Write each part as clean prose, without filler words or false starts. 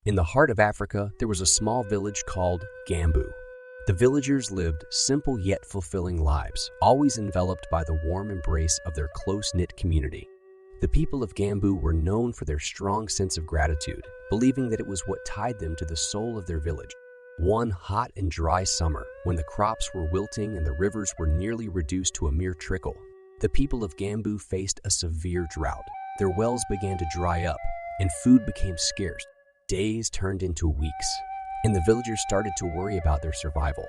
In the heart of Africa, there was a small village called Gambu. The villagers lived simple yet fulfilling lives, always enveloped by the warm embrace of their close-knit community. The people of Gambu were known for their strong sense of gratitude, believing that it was what tied them to the soul of their village. One hot and dry summer, when the crops were wilting and the rivers were nearly reduced to a mere trickle, the people of Gambu faced a severe drought. Their wells began to dry up, and food became scarce. Days turned into weeks, and the villagers started to worry about their survival.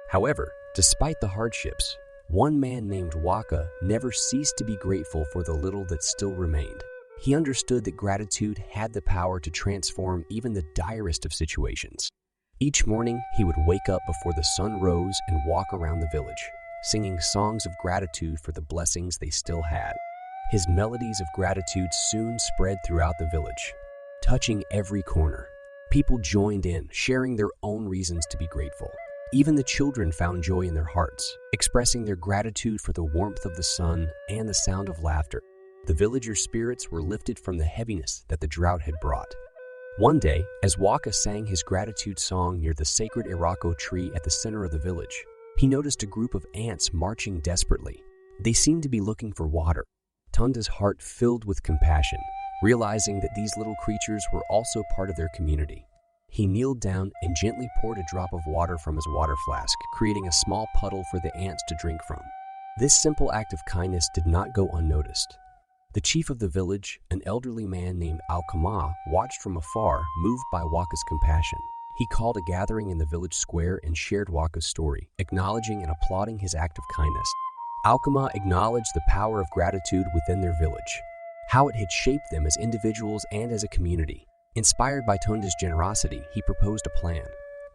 However, despite the hardships, one man named Walka never ceased to be grateful for the little that still remained. He understood that gratitude had the power to transform even the direst of situations. Each morning, he would wake up before the sun rose and walk around the village, singing songs of gratitude for the blessings they still had. His melodies of gratitude soon spread throughout the village, touching every corner. People joined in, sharing their own reasons to be grateful. Even the children found joy in their hearts, expressing their gratitude for the warmth of the sun and the sound of laughter. The villagers' spirits were lifted from the heaviness that the drought had brought. One day, as Walka sang his gratitude song near the sacred Iroko tree at the center of the village, he noticed a group of ants marching desperately. They seemed to be looking for water. Tunda's heart filled with compassion, realizing that these little creatures were also part of their community. He kneeled down and gently poured a drop of water from his water flask, creating a small puddle for the ants to drink from. This simple act of kindness did not go unnoticed. The chief of the village, an elderly man named Alkama, watched from afar, moved by Waka's compassion. He called a gathering in the village square and shared Waka's story, acknowledging and applauding his act of kindness. Alkama acknowledged the power of gratitude within their village, how it had shaped them as individuals and as a community. Inspired by Tunda's generosity, he proposed a plan.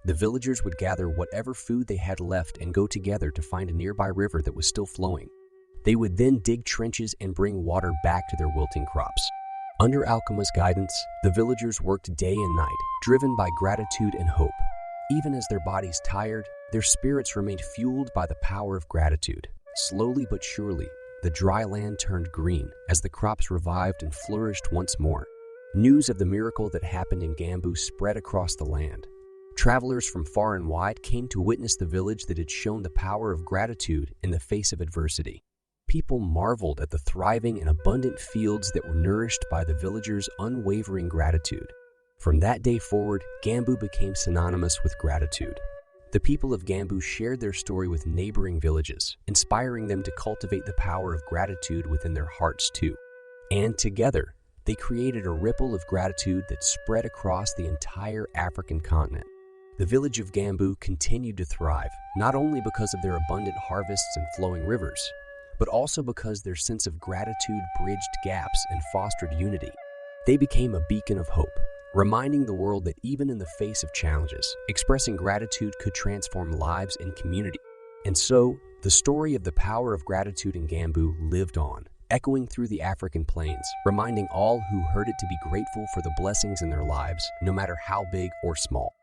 The villagers would gather whatever food they had left and go together to find a nearby river that was still flowing. They would then dig trenches and bring water back to their wilting crops. Under Alkama's guidance, the villagers worked day and night, driven by gratitude and hope. Even as their bodies tired, their spirits remained fueled by the power of gratitude. Slowly but surely, the dry land turned green as the crops revived and flourished once more. News of the miracle that happened in Gambu spread across the land. Travelers from far and wide came to witness the village that had shown the power of gratitude in the face of adversity. People marveled at the thriving and abundant fields that were nourished by the villagers' unwavering gratitude. From that day forward, Gambu became synonymous with gratitude. The people of Gambu shared their story with neighboring villages, inspiring them to cultivate the power of gratitude within their hearts too. And together, they created a ripple of gratitude that spread across the entire African continent. The village of Gambu continued to thrive, not only because of their abundant harvests and flowing rivers, but also because their sense of gratitude bridged gaps and fostered unity. They became a beacon of hope, reminding the world that even in the face of challenges, expressing gratitude could transform lives and community. And so, the story of the power of gratitude in Gambu lived on, echoing through the African plains, reminding all who heard it to be grateful for the blessings in their lives, no matter how big or small.